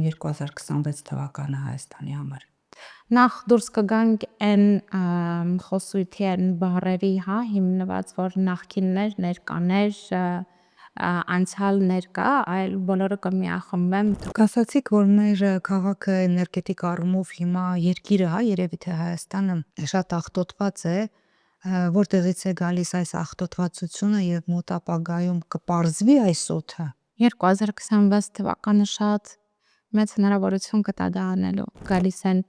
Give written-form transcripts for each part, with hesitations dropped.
2026 թվականը Հայաստանի համար։ Նախ դուրս կգանք այն խոսույթի այն բառերի, հիմնված, որ նախկիններ, ներկաներ, անցյալ ներկա, այլ բոլորը կմիախմբեն։ Ասացիք, որ մեր քաղաքը էներգետիկ առումով հիմա երկիրը, երևի թե Հայաստանը շատ աղտոտված է, որտեղից է գալիս այս աղտոտվածությունը եւ մոտ ապագայում կպարզվի այս օդը։ 2026 թվականը շատ մեծ հնարավորություն կտա դա անելու։ Գալիս են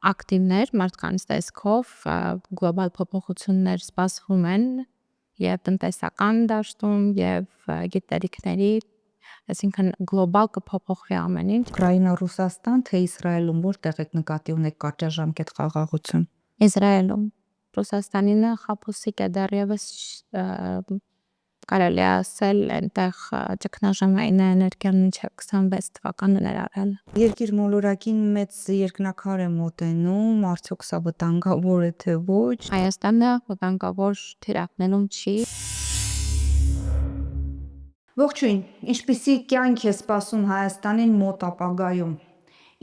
ակտիվներ մարդկանց տեսքով, գլոբալ փոփոխություններ սպասվում են եւ տնտեսական դաշտում եւ գիտելիքների, այսինքն գլոբալ կփոփոխվի ամեն ինչ։ Ուկրաինա-Ռուսաստան, թե Իսրայելում որտեղ եք նկատի ունեք կարճաժամկետ խաղաղություն։ Իսրայելում Ռուսաստանինը խաբուսիկ է դեռևս կարելի է ասել այնտեղ ճգնաժամային էներգիան մինչև 26 թվականը ներառել։ Երկիր մոլորակին մեծ երկնաքար է մոտենում, արդյոք սա վտանգավոր է թե ոչ։ Հայաստանը վտանգավոր թիրախներում չի։ Ողջույն, ինչպիսի կյանք է սպասում Հայաստանին մոտ ապագայում։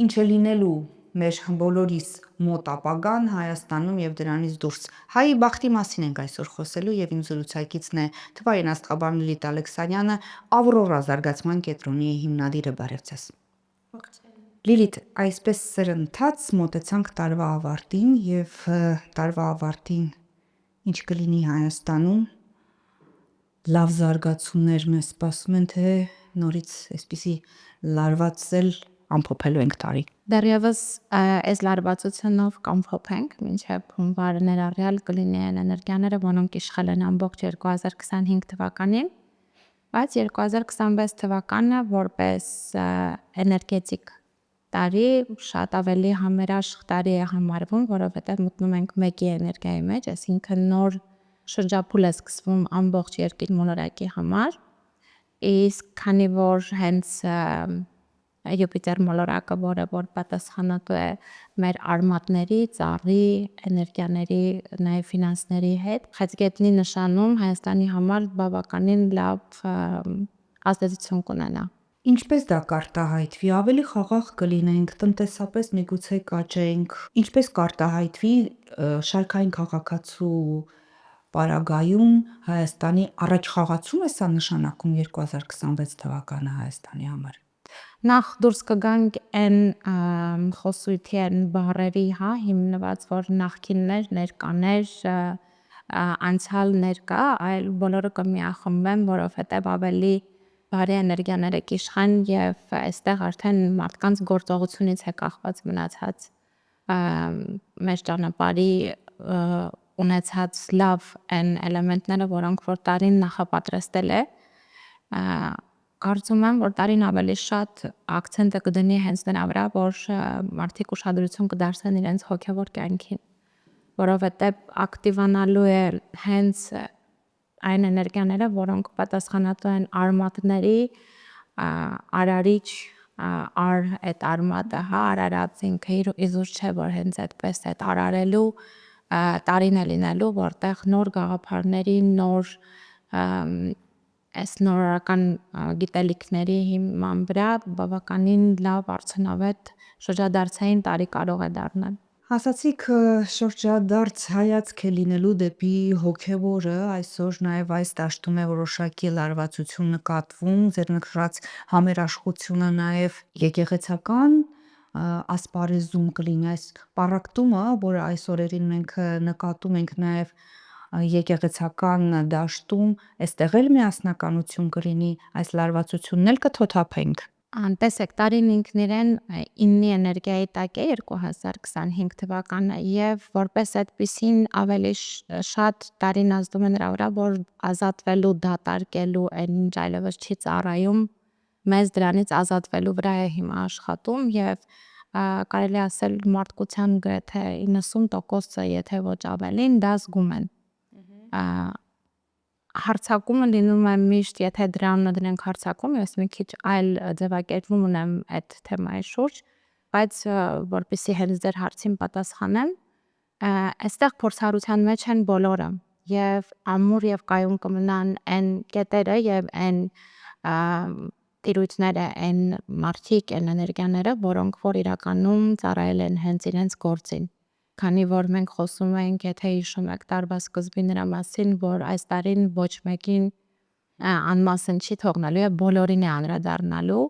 Ինչ է լինելու մեր բոլորիս մոտ ապագան Հայաստանում եւ դրանից դուրս։ Հայի բախտի մասին ենք այսօր խոսելու եւ իմ զրուցակիցն է թվային աստղաբան Լիլիթ Ալեքսանյանը, Ավրորա զարգացման կենտրոնի հիմնադիրը։ Բարև ձեզ։ Լիլիթ, այսպես սրընթաց մոտեցանք տարվա ավարտին եւ տարվա ավարտին ինչ կլինի Հայաստանում։ Լավ զարգացումներ մեզ սպասում են, թե նորից այսպիսի լարվածել ամփոփելու ենք տարի։ Դեռևս այս լարվածությունով կամփոփենք մինչև հունվար ներառյալ կլինի այն էներգիաները, որոնք իշխել են ամբողջ 2025 թվականին, բայց 2026 թվականը որպես էներգետիկ տարի շատ ավելի համերաշխ տարի է համարվում, որովհետև մտնում ենք մեկի էներգիայի մեջ, այսինքն նոր շրջափուլ է սկսվում ամբողջ երկիր մոլորակի համար, իսկ քանի որ հենց Յուպիտեր մոլորակը, որը որ պատասխանատու է մեր արմատների, ծառի, էներգիաների, նաև ֆինանսների հետ, խեցգետնի նշանում Հայաստանի համար բավականին լավ ազդեցություն կունենա։ Ինչպես դա կարտահայտվի, ավելի խաղաղ կլինենք, տնտեսապես միգուցե կաճենք, ինչպես կարտահայտվի շարքային քաղաքացու պարագայում Հայաստանի առաջխաղացում է սա նշանակում 2026 թվականը Հայաստանի համար։ Նախ դուրս կգանք այն խոսույթի այն բառերի, հիմնված, որ նախկիններ, ներկաներ, անցյալ ներկա, այլ բոլորը կմիախմբեն, որովհետև ավելի բարի էներգիաները կիշխան եւ այստեղ արդեն մարդկանց գործողությունից է կախված մնացած մեր ճանապարհի ունեցած լավ այն էլեմենտները, որոնք որ տարին նախապատրաստել է, կարծում եմ, որ տարին ավելի շատ ակցենտը կդնի հենց նրա վրա, որ մարդիկ ուշադրություն կդարձնեն իրենց հոգևոր կյանքին, որովհետև ակտիվանալու է հենց այն էներգիաները, որոնք պատասխանատու են արմատների, արարիչ, այդ արմատը, արարած ինքը իզուր չէ, որ հենց այդպես է արարելու տարին է լինելու, որտեղ նոր գաղափարների, նոր այս նորարարական գիտելիքների հիման վրա բավականին լավ արդյունավետ շրջադարձային տարի կարող է դառնալ։ Ասացիք շրջադարձ հայացք է լինելու դեպի հոգևորը, այսօր նաև այս դաշտում է որոշակի լարվածություն նկատվում, ձեր նշած համերաշխությունը նաև եկեղեցական ասպարեզում կլինի այս պառակտումը, որը այս օրերին մենք նկատում ենք նաև եկեղեցական դաշտում, այստեղ էլ միասնականություն կլինի, այս լարվածությունն էլ կթոթափենք։ Տեսեք, տարին ինքն իրեն 9-ի էներգիայի տակ է 2025 թվականը եւ որպես այդպիսին ավելի շատ տարին ազդում է նրա վրա, որ ազատվելու, դատարկելու այն ինչ այլևս չի ծառայում, մեզ դրանից ազատվելու վրա է հիմա աշխատում եւ կարելի ասել մարդկության գրեթե 90%-ը, եթե ոչ ավելին, դա զգում են։ Հարցակումը լինում է միշտ, եթե դրան դնենք հարցակում, ես մի քիչ այլ ձևակերպում ունեմ այդ թեմայի շուրջ, բայց որպեսզի հենց ձեր հարցին պատասխանեմ, այստեղ փորձառության մեջ են բոլորը եւ ամուր եւ կայուն կմնան այն կետերը եւ այն տիրույթները, այն մարդիկ, այն էներգիաները, որոնք որ իրականում ծառայել են հենց իրենց գործին։ Քանի որ մենք խոսում ենք, եթե հիշում եք տարվա սկզբին նրա մասին, որ այս տարին ոչ մեկին անմասն չի թողնելու եւ բոլորին է անդրադառնալու,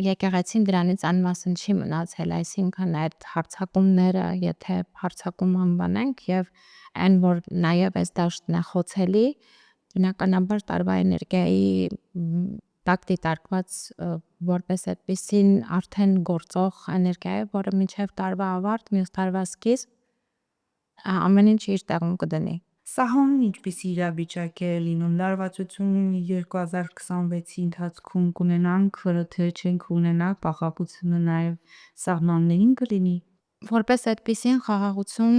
եկեղեցին դրանից անմասն չի մնացել, այսինքն այդ հարցակումները, եթե հարցակում անվանենք եւ այն որ նաեւ այս դաշտն է խոցելի, բնականաբար տարվա էներգիայի տակ դիտարկված որպես այդպեսին արդեն գործող էներգիա է, որը մինչև տարվա ավարտ, մյուս տարվա սկիզբ ամեն ինչ իր տեղում կդնի։ Սահմանն ինչպիսի իրավիճակ է լինում լարվածություն 2026-ի ընթացքում կունենանք, թե չենք ունենա, պախապությունը նաև սահմաններին կլինի։ Որպես այդպիսին խաղաղություն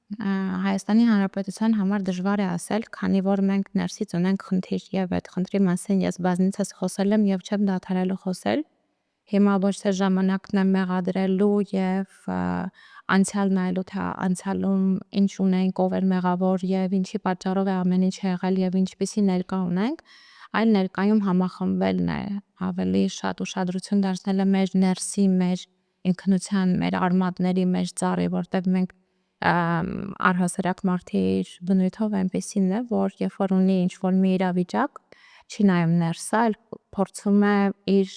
Հայաստանի Հանրապետության համար դժվար է ասել, քանի որ մենք ներսից ունենք խնդիր եւ այդ խնդրի մասին ես բազմիցս խոսել եմ եւ չեմ դադարելու խոսել։ Հիմա ոչ թե ժամանակն է մեղադրելու եւ անցյալ նայելու, թե անցյալում ինչ ունենք, ով էր մեղավոր եւ ինչի պատճառով է ամեն ինչ եղել եւ ինչպիսի ներկա ունենք, այլ ներկայում համախմբվելն է, ավելի շատ ուշադրություն դարձնելը մեր ներսի, մեր ինքնության, մեր արմատների, մեր ծառի, որտեղ մենք առհասարակ մարդի բնույթով այնպեսին է, որ երբ որ ունի ինչ որ մի իրավիճակ, չի նայում ներսը, այլ փորձում է իր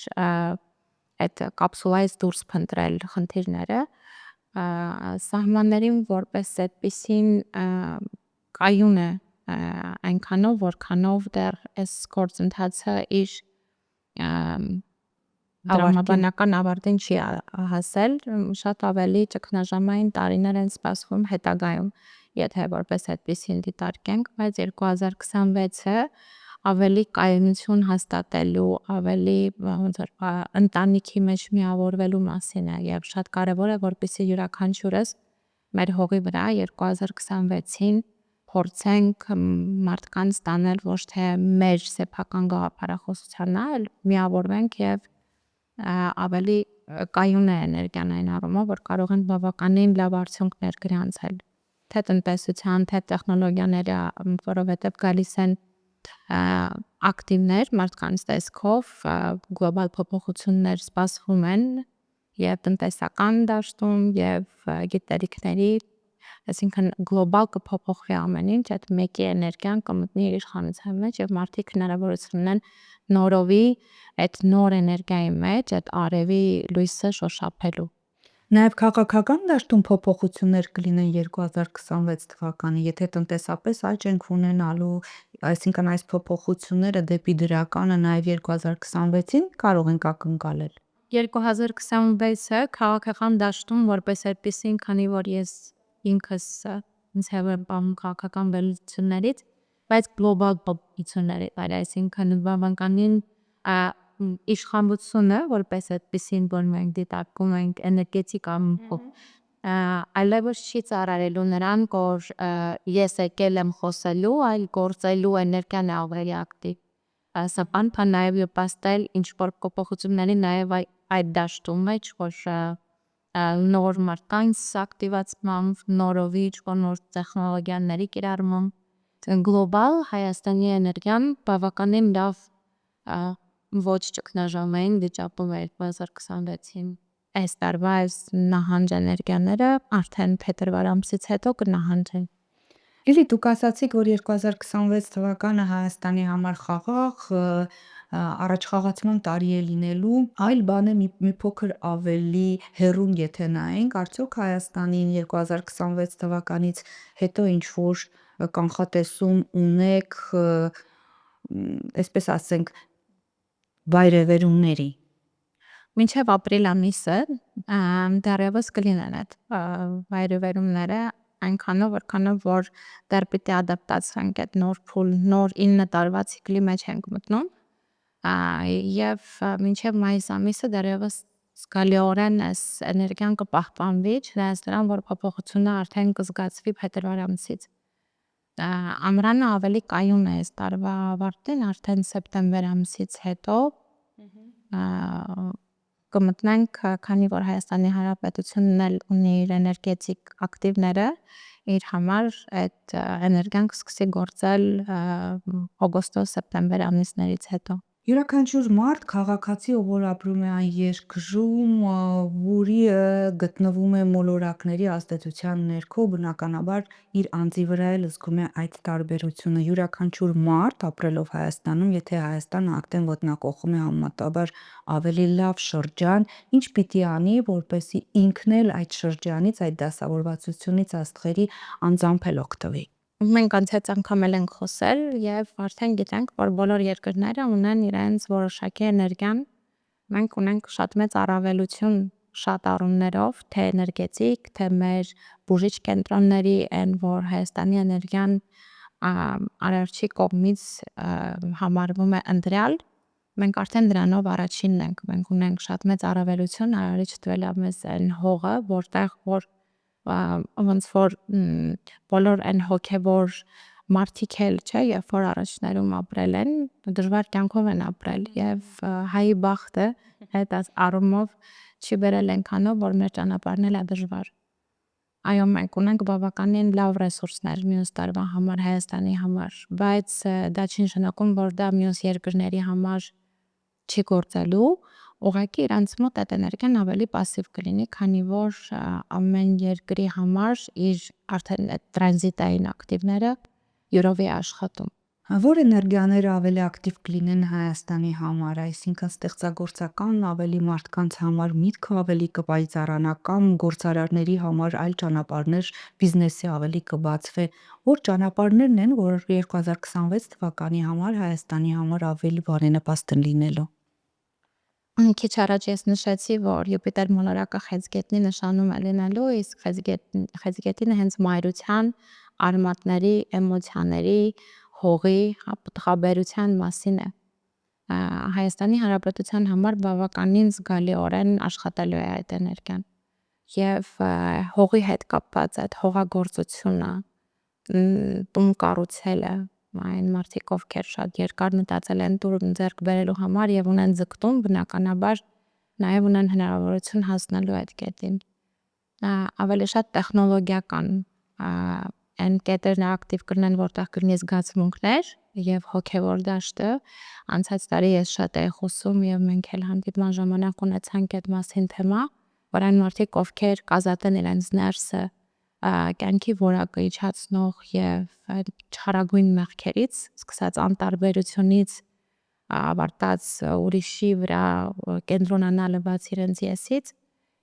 այդ կապսուլայից դուրս փնտրել խնդիրները, սահմաններին որպես այդպեսին կայուն է այնքանով, որքանով դեռ այս գործընթացը իր դրամաբանական ավարտին չի հասել, շատ ավելի ճգնաժամային տարիներ են սպասվում հետագայում, եթե որպես այդպեսին դիտարկենք, բայց 2026-ը ավելի կայունություն հաստատելու, ավելի ոնց որ ընտանիքի մեջ միավորվելու մասին է եւ շատ կարեւոր է, որպեսզի յուրաքանչյուրս մեր հողի վրա 2026-ին փորձենք մարդկանց տանել ոչ թե մեր սեփական գաղափարախոսությանը, այլ միավորվենք եւ ավելի կայուն է էներգիան այն առումով, որ կարող են բավականին լավ արդյունքներ գրանցել, թե տնտեսության, թե տեխնոլոգիաների, որովհետեւ գալիս են ակտիվներ մարդկանց տեսքով, գլոբալ փոփոխություններ սպասվում են եւ տնտեսական դաշտում եւ գիտելիքների, այսինքն գլոբալ կփոփոխվի ամեն ինչ, այդ մեկի էներգիան կմտնի իր իշխանության մեջ եւ մարդիկ հնարավորություն ունեն նորովի այդ նոր էներգիայի մեջ, այդ արևի լույսը շոշափելու։ Նաև քաղաքական դաշտում փոփոխություններ կլինեն 2026 թվականին, եթե տնտեսապես աճ ենք ունենալու, այսինքն այս փոփոխությունները դեպի դրականը նաև 2026-ին կարող ենք ակնկալել։ 2026-ը քաղաքական դաշտում որպես այդպեսին, քանի որ ես ինքս ինձ հետ եմ պահում քաղաքական վերլուծություններից, բայց գլոբալ փոփոխությունների, այսինքն բավականին իշխանությունը որպես այդպեսին, որ մենք դիտարկում ենք էներգետիկ այլևս չի ծառայելու նրան, որ ես եկել եմ խոսելու, այլ գործելու էներգիան է ավելի ակտիվ։ Սապան կան նաև նպաստել ինչ-որ փոփոխությունների նաև այդ դաշտում մեջ, որ նոր մարդկանց ակտիվացմամբ, նորովի նոր տեխնոլոգիաների կիրառմամբ գլոբալ Հայաստանի էներգիան բավականին լավ ոչ ճգնաժամային վիճակում է 2026-ին։ Այս տարվա այս նահանջ էներգիաները արդեն փետրվար ամսից հետո կնահանջեն։ Լիլի, դուք ասացիք, որ 2026 թվականը Հայաստանի համար խաղաղ, առաջխաղացման տարի է լինելու, այլ բան է մի փոքր ավելի հեռուն եթե նայենք, արդյոք Հայաստանին 2026 թվականից հետո ինչ-որ կանխատեսում ունեք, այսպես ասենք, վայրեվերումների։ Մինչև ապրիլ ամիսը դեռևս կլինեն այդ վայրեվերումները այնքանով, որքանով որ դեռ պիտի ադապտացվենք այդ նոր փուլ, նոր 9 տարվա ցիկլի մեջ ենք մտնում եւ մինչև մայիս ամիսը դեռևս զգալիորեն այս էներգիան կպահպանվի, չնայած նրան, որ փոփոխությունը արդեն կզգացվի փետրվար ամսից։ Ամռանը ավելի կայուն է այս տարվա ավարտին, արդեն սեպտեմբեր ամսից հետո կմտնենք, քանի որ Հայաստանի Հանրապետությունն էլ ունի իր էներգետիկ ակտիվները, իր համար այդ էներգիան կսկսի գործել օգոստոս-սեպտեմբեր ամիսներից հետո։ Յուրաքանչյուր մարդ քաղաքացի, ով որ ապրում է այն երկրում, որի գտնվում է մոլորակների ազդեցության ներքո, բնականաբար իր անձի վրա էլ զգում է այդ տարբերությունը։ Յուրաքանչյուր մարդ ապրելով Հայաստանում, եթե Հայաստանը ակտեն ոտնակոխում է համեմատաբար ավելի լավ շրջան, ինչ պիտի անի, որպեսզի ինքն էլ այդ շրջանից, այդ դասավորվածությունից աստղերի անձամբ էլ օգտվի։ Մենք անցած անգամ էլ ենք խոսել եւ արդեն գիտենք, որ բոլոր երկրները ունեն իրենց որոշակի էներգիան։ Մենք ունենք շատ մեծ առավելություն շատ առումներով, թե էներգետիկ, թե մեր բուժիչ կենտրոնների են, որ Հայաստանի էներգիան արարչի կողմից համարվում է ընտրյալ։ Մենք արդեն դրանով առաջինն ենք։ Մենք ունենք շատ մեծ առավելություն, արարիչ տվել է մեզ այն հողը, որտեղ որ ոնց որ բոլոր այն հոգևոր մարդիկ էլ, չէ, երբ որ առաջներում ապրել են, դժվար կյանքով են ապրել եւ հայի բախտը այդ առումով չի բերել այնքանով, որ մեր ճանապարհն էլ է դժվար։ Այո, մենք ունենք բավականին լավ ռեսուրսներ մյուս տարվա համար, Հայաստանի համար, բայց դա չի նշանակում, որ դա մյուս երկրների համար չի գործելու, ուղղակի իրանց մոտ այդ էներգիան ավելի պասիվ կլինի, քանի որ ամեն երկրի համար իր արդեն այդ տրանզիտային ակտիվները յուրովի աշխատում։ Որ էներգիաները ավելի ակտիվ կլինեն Հայաստանի համար, այսինքն ստեղծագործական ավելի մարդկանց համար միտքը ավելի կպայծառանա կամ գործարարների համար այլ ճանապարհներ բիզնեսի ավելի կբացվի, որ ճանապարհներն են, որ 2026 թվականի համար Հայաստանի համար ավելի բարենպաստ են լինելու։ Քիչ առաջ ես նշեցի, որ Յուպիտեր մոլորակը խեցգետնի նշանում է լինելու, իսկ խեցգետինը հենց մայրության, արմատների, էմոցիաների, հողի, պտղաբերության մասին է։ Հայաստանի Հանրապետության համար բավականին զգալիորեն աշխատելու է այդ էներգիան։ Եվ հողի հետ կապված այդ հողագործությունը, տուն կառուցելը, այն մարդիկ, ովքեր շատ երկար մտածել են տուն ձեռք բերելու համար եւ ունեն ձգտում, բնականաբար նաեւ ունեն հնարավորություն հասնելու այդ կետին։ Ավելի շատ տեխնոլոգիական այն կետերն ակտիվ կլինեն, որտեղ կլինի զգացմունքներ եւ հոգեվոր դաշտը։ Անցած տարի ես շատ էի խոսում եւ մենք էլ հանդիպման ժամանակ ունեցանք այդ մասին թեմա, որ այն մարդիկ, ովքեր կազատեն իրենց ներսը կյանքի որակը իջացնող եւ չարագույն մեղքերից, սկսած անտարբերությունից, ավարտած ուրիշի վրա կենտրոնանալը բաց իրենց եսից,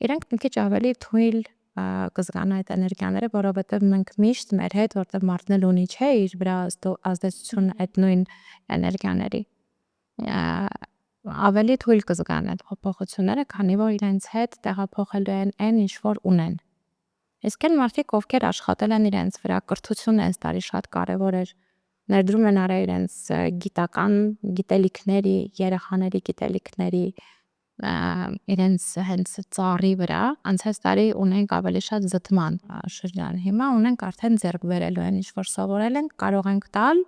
իրենք մի քիչ ավելի թույլ կզգան այդ էներգիաները, որովհետեւ մենք միշտ մեր հետ, որտեղ մարդն էլ ունի, չէ, իր վրա ազդեցություն այդ նույն էներգիաների, ավելի թույլ կզգան այդ փոփոխությունները, քանի որ իրենց հետ տեղափոխելու են այն, ինչ որ ունեն։ Իսկ այն մարդիկ, ովքեր աշխատել են իրենց վրա, կրթությունը այս տարի շատ կարևոր էր, ներդրում են արել իրենց գիտական գիտելիքների, երեխաների գիտելիքների, իրենց հենց ծառի վրա, անցած տարի ունենք ավելի շատ զտման շրջան, հիմա ունենք արդեն ձեռք բերելու այն, ինչ որ սովորել ենք, կարող ենք տալ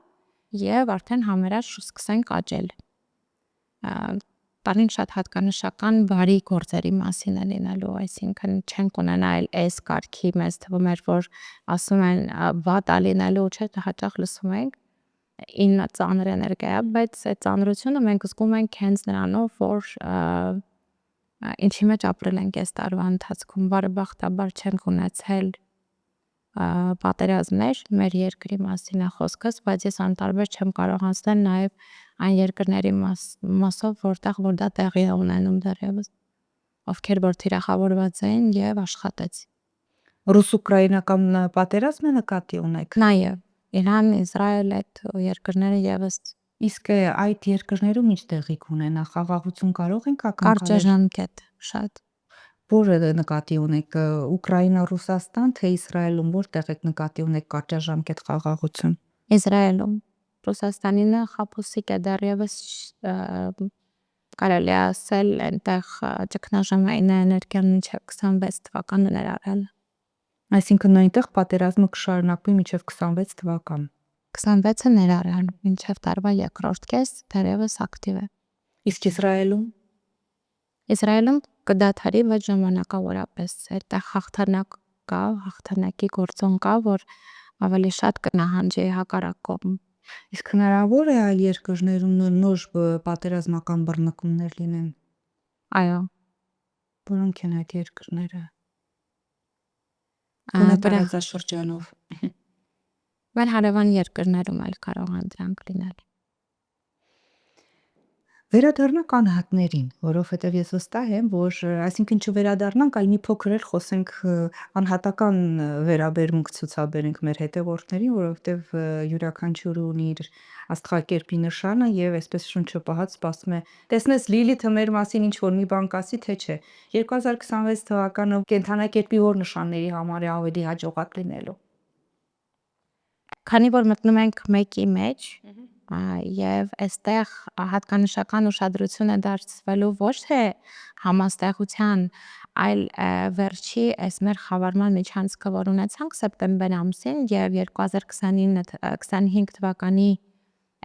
եւ արդեն համերաշխ սկսենք աճել։ Բանին շատ հատկանշական բարի գործերի մասին է լինելու, այսինքն չենք ունենա այլ այս կարգի, մեզ թվում էր, որ ասում են վատ է լինելու, չէ, հաճախ լսում ենք ինը ծանր էներգիա, բայց այդ ծանրությունը մենք զգում ենք հենց նրանով, որ ինչի մեջ ապրել ենք այս տարվա ընթացքում, բարեբախտաբար չենք ունեցել պատերազմներ, մեր երկրի մասին է խոսքս, բայց ես անտարբեր չեմ կարող անցնել նաև այն երկրների մասով, որտեղ որ դա տեղի է ունենում դեռևս, ովքեր որ թիրախավորված էին եւ աշխատեց։ Ռուս-ուկրաինական պատերազմը նկատի ունեք։ Նաև Իրան, Իսրայել այդ երկրները եւս Իսկ այդ երկրներում ինչ տեղի կունենա, խաղաղություն կարող ենք ակնկալել։ կարճաժամկետ շատ։ Որը նկատի ունեք, Ուկրաինա-Ռուսաստան, թե Իսրայելում, որտեղ եք նկատի ունեք կարճաժամկետ խաղաղություն։ Իսրայելում, Ռուսաստանինը խաբուսիկ է դեռևս կարելի է ասել այնտեղ ճգնաժամային էներգիան մինչև 26 թվականը ներառել։ Այսինքն այնտեղ պատերազմը կշարունակվի մինչև 26 թվական։ 26-ը ներառել, մինչև տարվա երկրորդ կես դեռևս ակտիվ է։ Իսկ Իսրայելում Իսրայելում կդադարի, բայց ժամանակավորապես այդտեղ հաղթանակ կա, հաղթանակի գործոն կա, որ ավելի շատ կնահանջի հակառակ կողմ։ Իսկ հնարավոր է այլ երկրներում նոր պատերազմական բռնկումներ լինեն։ Այո, Որոնք են այդ երկրները։ ա, Գոնե վրա տարածաշրջանով։ մեր հարևան երկրներում էլ կարող են դրանք լինել։ Վերադառնանք անհատներին, որովհետև ես վստահ եմ, որ այսինքն չվերադառնանք, այլ մի փոքր էլ խոսենք անհատական վերաբերմունք ցուցաբերենք մեր հետևորդներին, որովհետև յուրաքանչյուրը ունի իր աստղակերպի նշանը եւ այսպես շունչը պահած սպասում է տեսնես Լիլիթը մեր մասին ինչ որ մի բան կասի, թե չէ։ 2026 թվականը կենթանակերպի որ նշանների համար է ավելի հաջողակ լինելու։ Քանի որ մտնում ենք մեկի մեջ, եւ այստեղ հատկանշական ուշադրություն է դարձվելու ոչ թե համաստեղության, այլ վերջի այս մեր խավարման միջանցքը, որ ունեցանք սեպտեմբեր ամսին եւ 2025 թվականի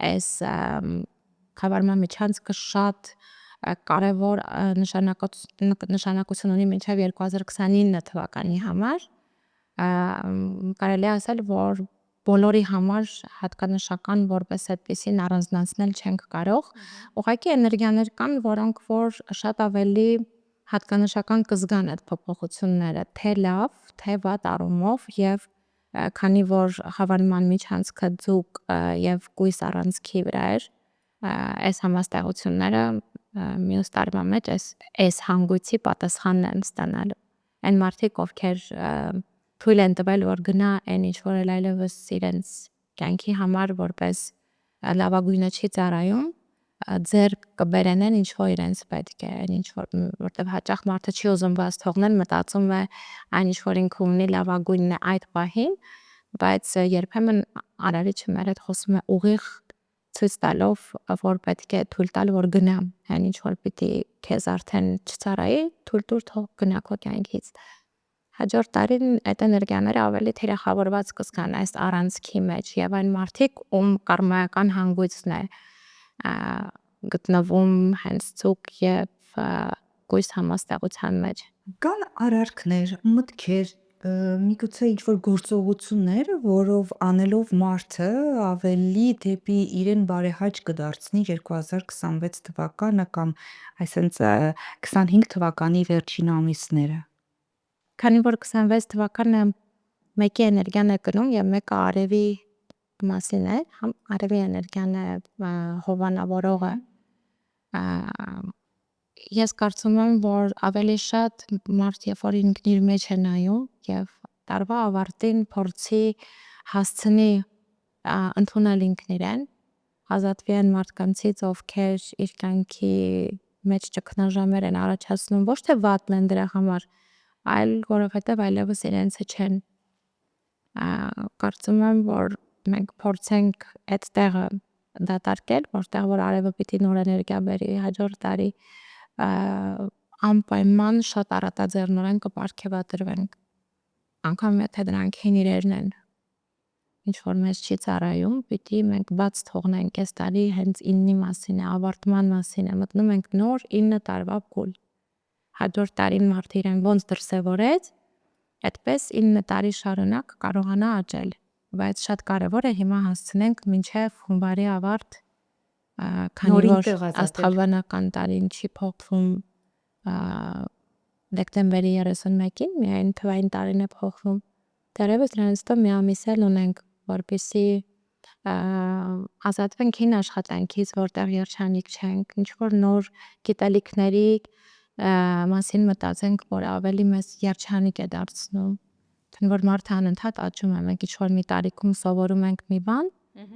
այս խավարման միջանցքը շատ կարևոր նշանակություն ունի մինչև 2029 թվականի համար, կարելի է ասել, որ բոլորի համար հատկանշական որպես այդպեսին առանձնացնել չենք կարող, ուղղակի էներգիաներ կան, որոնք որ շատ ավելի հատկանշական կզգան այդ փոփոխությունները, թե լավ, թե վատ առումով եւ քանի որ խավարման միջանցքը ձուկ եւ կույս առանցքի վրա էր, այս համաստեղությունները մյուս տարվա մեջ այս հանգույցի պատասխանն են ստանալու։ Այն մարդիկ, ովքեր թույլ են տվել, որ գնա այն ինչ որ այլևս իրենց կյանքի համար որպես լավագույնը չի ծառայում, ձեր կբերենեն ինչ որ իրենց պետք է, այն ինչ որ որտեվ հաճախ մարդը չի ուզում բաց թողնել, մտածում է այն ինչ որ ինքը ունի լավագույնն է այդ պահին, բայց երբեմն արարիչը մեր հետ խոսում է ուղիղ ցույց տալով, որ պետք է թույլ տալ, որ գնա, այն ինչ որ պիտի քեզ արդեն չծառայի, թույլ տուր թող գնա քո կյանքից։ Հաջորդ տարին այդ էներգիաները ավելի թիրախավորված կզգան այս առանցքի մեջ եւ այն մարդիկ, ում կարմայական հանգույցն է գտնվում հենց ցուկ եւ կույս համաստեղության մեջ։ Կան արարքներ, մտքեր, միգուցե ինչ որ գործողություններ, որով անելով մարդը ավելի դեպի իրեն բարեհաճ կդարձնի 2026 թվականը կամ այսինքն 25 թվականի վերջին ամիսները։ Քանի որ 26 թվականը մեկի էներգիան է կրում եւ մեկը արևի մասին է, արևի էներգիան է հովանավորողը, ես կարծում եմ, որ ավելի շատ մարդ երբ որ ինքն իր մեջ է նայում եւ տարվա ավարտին փորձի հասցնի ընդունել ինքն իրեն, ազատվի այն մարդկանցից, ովքեր իր կյանքի մեջ ճգնաժամեր են առաջացնում, ոչ թե վատն են դրա համար, այլ որովհետև այլևս իրենցը չեն, կարծում եմ, որ մենք փորձենք այդ տեղը դատարկել, որտեղ որ արևը պիտի նոր էներգիա բերի հաջորդ տարի, անպայման շատ առատաձեռնորեն կպարգևատրվենք, անգամ եթե դրանք հին իրերն են, ինչ որ մեզ չի ծառայում, պիտի մենք բաց թողնենք, այս տարի հենց 9-ի մասին է, ավարտման մասին է, մտնում ենք նոր 9 տարվա փուլ։ Հաջորդ տարին մարդը իրեն ոնց դրսևորեց, այդպես 9 տարի շարունակ կարողանա աճել, բայց շատ կարևոր է հիմա հասցնենք մինչև հունվարի ավարտ, քանի Նորին որ տեղ ազատել։ աստղաբանական տարին չի փոխվում դեկտեմբերի 31-ին, միայն թվային տարին է փոխվում, դեռևս դրանից հետո մի ամիս էլ ունենք, որպեսզի ազատվենք հին աշխատանքից, որտեղ երջանիկ չենք, ինչ որ նոր գիտելիքների մասին մտածենք, որ ավելի մեզ երջանիկ է դարձնում, քանի որ մարդը անընդհատ աճում է, մենք ինչ որ մի տարիքում սովորում ենք մի բան,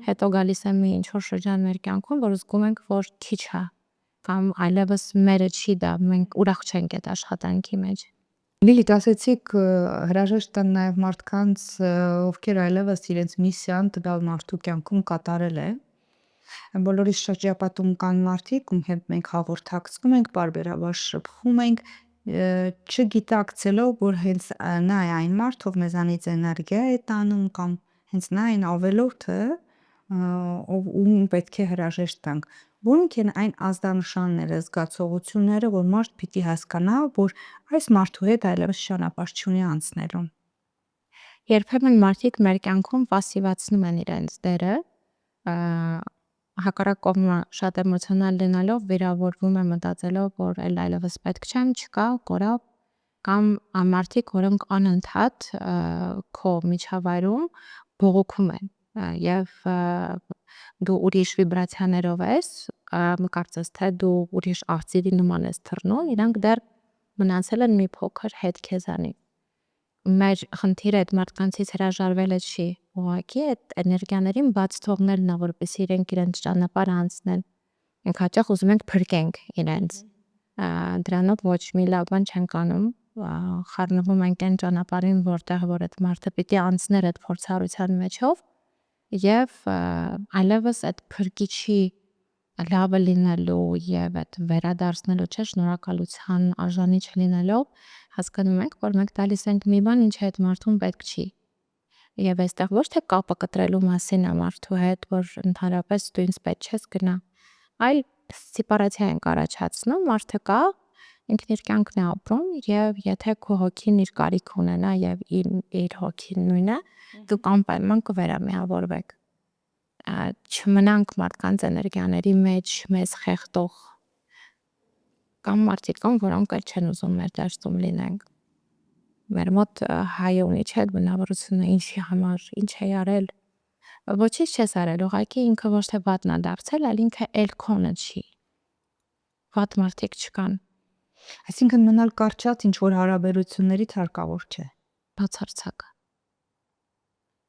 հետո գալիս է մի ինչ որ շրջան մեր կյանքում, որ զգում ենք, որ քիչ է, կամ այլևս մերը չի դա, մենք ուրախ չենք այդ աշխատանքի մեջ։ Լիլիթ, ասեցիք հրաժեշտ են նաև մարդկանց, ովքեր այլևս իրենց միսիան տվյալ մարդու կյանքում կատարել է։ Բոլորիս շրջապատում կան մարդիկ, ում հետ մենք հաղորդակցվում ենք, պարբերաբար շփվում ենք, չգիտակցելով, որ հենց նա է այն մարդը, ով մեզանից էներգիա է տանում, կամ հենց նա այն ավելորդը, ում պետք է հրաժեշտ տանք։ Որոնք են այն ազդանշանները, զգացողությունները, որ մարդ պիտի հասկանա, որ այս մարդու հետ այլևս ճանապարհ չունի անցնելու։ Երբեմն մարդիկ մեր կյանքում պասիվացնում են իրենց դերը, հակառակ կողմը շատ էմոցիոնալ լինելով վիրավորվում է մտածելով, որ այլևս պետք չեմ, չկա, կորավ, կամ մարդիկ, որոնք անընդհատ քո միջավայրում բողոքում են եւ դու ուրիշ վիբրացիաներով ես, կարծես թե դու ուրիշ աղձիրի նման ես թռնում, իրանք դեռ մնացել են մի փոքր հետ քեզանի։ Մեր խնդիրը այդ մարդկանցից հրաժարվելը չի, ուղղակի այդ էներգիաներին բաց թողնելն է, որպեսզի իրենց ճանապարհը անցնեն։ Մենք հաճախ ուզում ենք փրկենք իրենց, դրանով ոչ մի լավ բան չենք անում, խառնվում ենք այն ճանապարհին, որտեղ որ այդ մարդը պիտի անցներ այդ փորձառության մեջով եւ այլևս այդ փրկիչի լավը լինելու եւ այդ վերադարձնելու շնորհակալության արժանի չլինելով հասկանում ենք, որ մենք տալիս ենք մի բան, ինչը այդ մարդուն պետք չի։ Եվ այստեղ ոչ թե կապը կտրելու մասին է մարդու հետ, որ ընդհանրապես դու ինձ պետք չես գնա, այլ սեպարացիա ենք առաջացնում, մարդը կա, ինքն իր կյանքն է ապրում եւ եթե քո հոգին իր կարիք ունենա եւ իր հոգին նույնը, դուք անպայման կվերամիավորվեք։ Չմնանք մարդկանց էներգիաների մեջ մեզ խեղդող կամ մարդիկ կան, որոնք էլ չեն ուզում մեր դաշտում լինենք։ Մեր մոտ հայը ունի չէ բնավորությունը ինչի համար, ինչ է արել, ոչինչ չես արել, ուղղակի ինքը ոչ թե վատն է դարձել, այլ ինքը էլ քոնը չի։ Վատ մարդիկ չկան, Այսինքն մնալ կարճած ինչ որ հարաբերություններից հարկավոր չէ։ բացարձակ։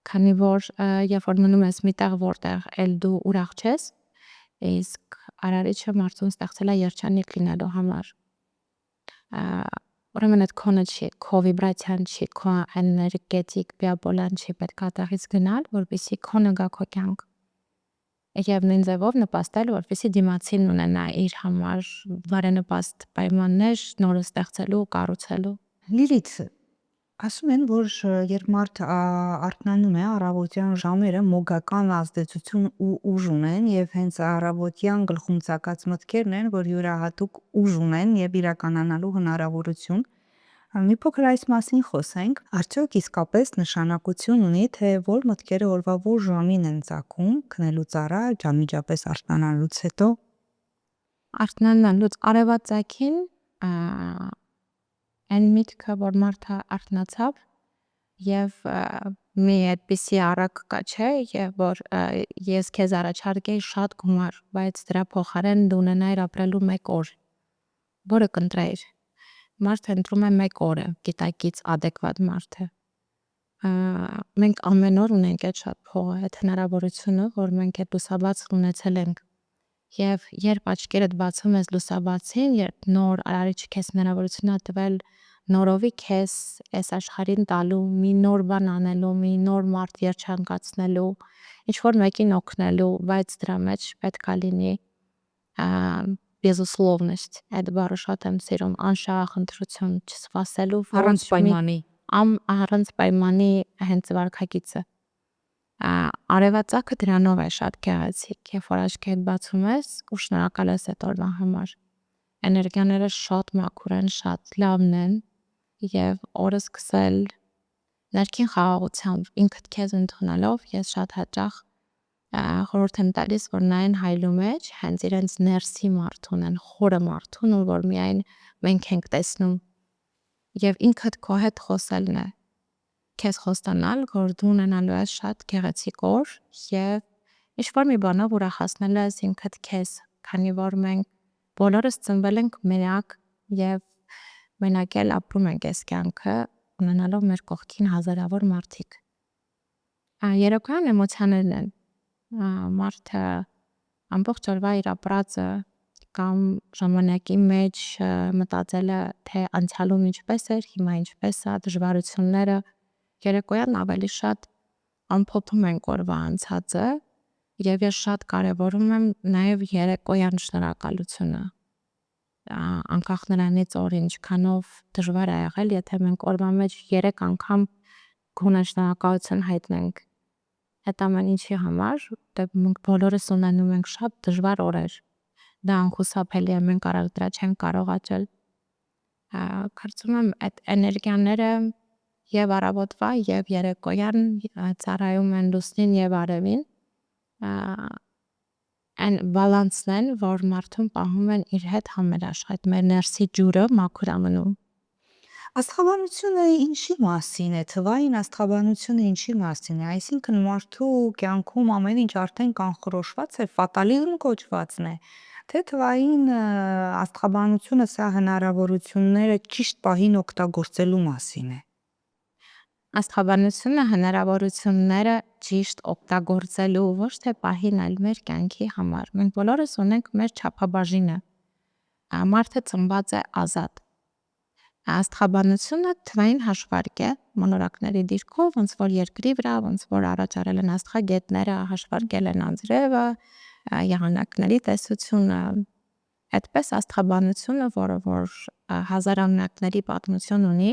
Քանի որ երբ որ մնում ես միտեղ, որտեղ էլ դու ուրախ չես, իսկ արարիչը մարդուն ստեղծել է երջանիկ լինելու համար, ուրեմն այդ քոնը չի, քո վիբրացիան չի, քո էներգետիկ բիապոլան չի, պետք է տեղից գնալ, որպեսզի քոնը գա քո կյանք։ Եվ նույն ձևով նպաստել, որպեսզի դիմացին ունենա իր համար բարենպաստ պայմաններ նորը ստեղծելու, կառուցելու։ Լիլիթ, ասում են, որ երբ մարդ արթնանում է առավոտյան ժամերը մոգական ազդեցություն ու ուժ ունեն եւ հենց առավոտյան գլխում ծակած մտքերն են, որ յուրահատուկ ուժ ունեն եւ իրականանալու հնարավորություն։ Մի փոքր այս մասին խոսենք, արդյոք իսկապես նշանակություն ունի, թե որ մտքերը օրվա որ ժամին են ծագում, քնելուց առաջ, անմիջապես արթնանալուց հետո։ Արթնանալուց արևածագին այն միտքը, որ մարդը արթնացավ եւ մի այդպիսի առակ կա, չէ, եւ որ ես քեզ առաջարկեի շատ գումար, բայց դրա փոխարեն դու ունենայիր ապրելու 1 օր, որը կընտրեիր։ Մարդը ընտրում է 1 օրը, գիտակից adekvat մարդը։ Մենք ամեն օր ունենք այդ շատ փողը, այդ հնարավորությունը, որ մենք այդ լուսաբացն ունեցել ենք։ Եվ երբ աչքերդ բացում ես լուսաբացին, երբ նոր արարիչը քեզ հնարավորություն է տվել նորովի քեզ այս աշխարհին տալու, մի նոր բան անելու, մի նոր մարդ երջանկացնելու, ինչ որ մեկին օգնելու, բայց դրա մեջ պետք է լինի безусловность, այդ բառը շատ եմ սիրում, անշահախնդրություն, չսպասելու Առանց պայմանի։ Առանց պայմանի հենց վարքագիծը։ Արևածագը դրանով է շատ գեղեցիկ, երբ որ աչքերդ բացում ես ու շնորհակալ ես այդ օրվա համար։ Էներգիաները շատ մաքուր են, շատ լավն են եւ օրը սկսել ներքին խաղաղությամբ ինքդ քեզ ընդունելով, ես շատ հաճախ խորհուրդ եմ տալիս, որ նայեն հայլու մեջ հենց իրենց ներսի մարդուն են, խորը մարդուն, որ միայն մենք ենք տեսնում եւ ինքդ քո հետ խոսելն է, քեզ խոստանալ, որ դու ունենալու ես շատ գեղեցիկ օր եւ ինչ որ մի բանով ուրախացնելու ես ինքդ քեզ, քանի որ մենք բոլորս ծնվել ենք մենակ եւ մենակ էլ ապրում ենք այս կյանքը, ունենալով մեր կողքին հազարավոր մարդիկ։ Երեքան էմոցիաներն են, մարդը ամբողջ օրվա իր ապրածը կամ ժամանակի մեջ մտածելը, թե անցյալում ինչպես էր, հիմա ինչպես է, դժվարությունները, երեկոյան ավելի շատ ամփոփում ենք օրվա անցածը եւ ես շատ կարեւորում եմ նաեւ երեկոյան շնորհակալությունը, անկախ նրանից օրը ինչքանով դժվար է եղել, եթե մենք օրվա մեջ 3 անգամ գոնե շնորհակալություն հայտնենք այդ ամեն ինչի համար, դե մենք բոլորս ունենում ենք շատ դժվար օրեր, դա անխուսափելի է, մենք արագ դրա չենք կարող աճել։ Կարծում եմ այդ էներգիաները եւ առավոտվա եւ երեկոյան ծառայում են լուսնին եւ արևին այն բալանսն են, որ մարդուն պահում են իր հետ համերաշխ, այդ մեր ներսի ջուրը մաքուր ամնում։ Աստղաբանությունը ինչի մասին է, թվային աստղաբանությունը ինչի մասին է, այսինքն մարդու կյանքում ամեն ինչ արդեն կանխորոշված է, ֆատալիզմ կոչվածն է, թե թվային աստղաբանությունը սա հնարավորությունները ճիշտ պահին օգտագործելու մասին է։ Աստղաբանությունը հնարավորությունները ճիշտ օգտագործելու ոչ թե պահին, այլ մեր կյանքի համար։ Մենք բոլորս ունենք մեր չափաբաժինը։ Մարդը ծնված է ազատ։ Աստղաբանությունը թվային հաշվարկ է մոլորակների դիրքով, ոնց որ երկրի վրա, ոնց որ առաջարել են աստղագետները, հաշվարկել են անձրևը, եղանակների տեսությունը։ Այդպես աստղաբանությունը, որը որ հազարամյակների պատմություն ունի,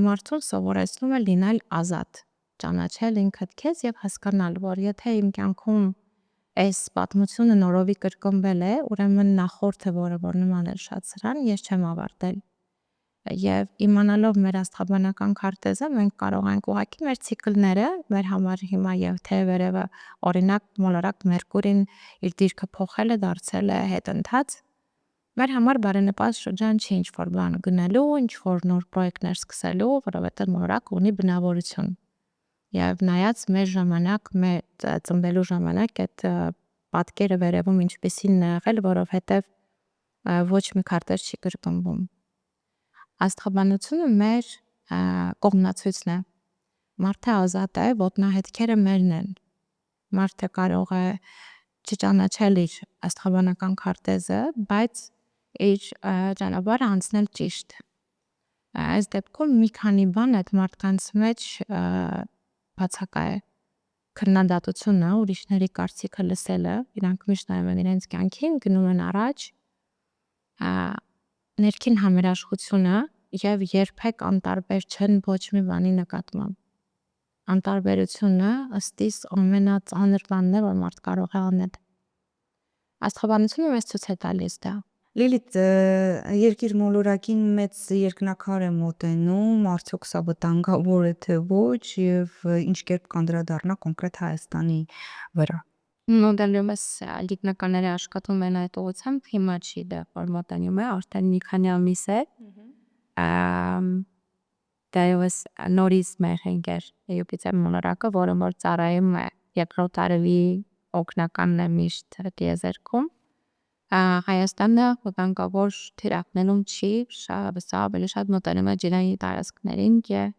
մարդուն սովորեցնում է լինել ազատ, ճանաչել ինքդ քեզ եւ հասկանալ, որ եթե իմ կյանքում այս պատմությունը նորովի կրկնվել է, ուրեմն նախորդը, որը որ նման էր շատ սրան, ես չեմ ավարտել։ Եվ իմանալով մեր աստղաբանական քարտեզը, մենք կարող ենք ուղղակի մեր ցիկլները, մեր համար հիմա եւ թե վերևը օրինակ մոլորակ Մերկուրին իր դիրքը փոխել է, դարձել է հետընթաց, մեր համար բարենպաստ շրջան չի ինչ որ բան գնելու, ինչ որ նոր պրոյեկտներ սկսելու, որովհետեւ մոլորակ ունի բնավորություն։ Եվ նայած մեր ժամանակ, մեր ծնվելու ժամանակ այդ պատկերը վերևում ինչպեսին է եղել, որովհետեւ ոչ մի քարտեզ չի կրկնվում։ Աստղաբանությունը մեր կողմնացույցն է։ Մարդը ազատ է, ոտնահետքերը մերն են։ Մարդը կարող է չճանաչել իր աստղաբանական քարտեզը, բայց իր ճանապարհը անցնել ճիշտ։ Այս դեպքում մի քանի բան այդ մարդկանց մեջ բացակա է։ Քննադատությունը, ուրիշների կարծիքը լսելը, իրանք միշտ նայում են իրենց կյանքին, գնում են առաջ, ներքին համերաշխությունը եւ երբեք անտարբեր չեն ոչ մի բանի նկատմամբ։ Անտարբերությունը ըստ իս ամենածանր բանն է, որ մարդ կարող է անել։ Աստղաբանությունը մեզ ցույց է տալիս դա։ Լիլիթ, երկիր մոլորակին մեծ երկնաքար է մոտենում, արդյոք սա վտանգավոր է թե ոչ եւ ինչ կերպ կանդրադառնա կոնկրետ Հայաստանի վրա։ Մոդելումս գիտնականները աշխատում են այդ ուղղությամբ, հիմա չի դա որ մոտենում է, արդեն մի քանի ամիս է։ Դա եւս նորից մեր հենգեր Յուպիտեր մոլորակը, որը որ ծառայում է երկրորդ արևի օգնականն է միշտ դիեզերքում։ Հայաստանը վտանգավոր թիրախներում չի, սա ավելի շատ մոտենում է ջրային տարածքներին եւ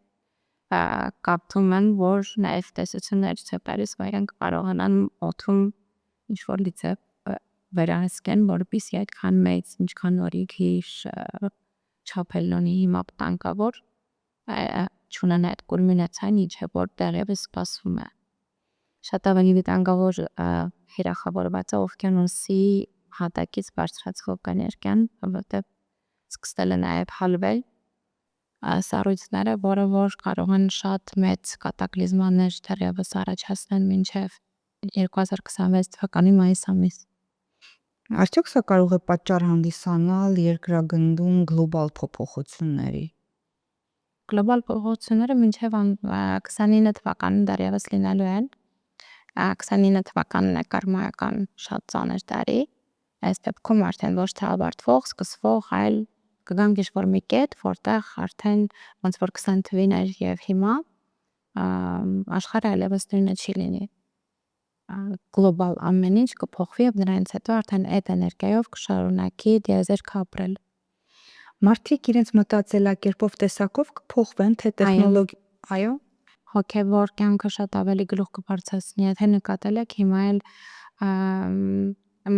կապտում են, որ նաեւ տեսություններ ցեպերս վայրենք կարողանան օդում ինչ որ լիցե վերահսկեն, որպեսզի այդքան մեծ, ինչքան նորիկ հիշ չափելնի հիմա վտանգավոր չունենա այդ կուլմինացիան, ինչը որ դեռևս սպասվում է։ Շատ ավելի վտանգավոր հիրախավորված է օվկիանոսի հատակից բարձրացող էներգիան, որովհետև սկսել է նաև հալվել սառույցները, որը որ կարող են շատ մեծ կատակլիզմաներ դեռևս առաջացնել մինչև 2026 թվականի մայիս ամիս։ Արդյոք սա կարող է պատճառ հանդիսանալ երկրագնդում գլոբալ փոփոխությունների։ Գլոբալ փոփոխությունները մինչև 29 թվականին դեռևս լինելու են։ 29 թվականն է կարմայական շատ ծանր տարի։ Այս դեպքում արդեն ոչ թե ավարտվող, սկսվող, այլ կգանք ինչ-որ մի կետ, որտեղ արդեն ոնց որ 20 թվին էր եւ հիմա աշխարհը այլևս նույնը չի լինի։ Գլոբալ ամեն ինչ կփոխվի եւ նրանից հետո արդեն այդ էներգիայով կշարունակի դիեզերքը ապրել։ Մարդիկ իրենց մտածելակերպով տեսակով կփոխվեն, թե տեխնոլոգիա, այո, հոգեվոր կյանքը շատ ավելի գլուխ կբարձրացնի, եթե նկատել եք հիմա էլ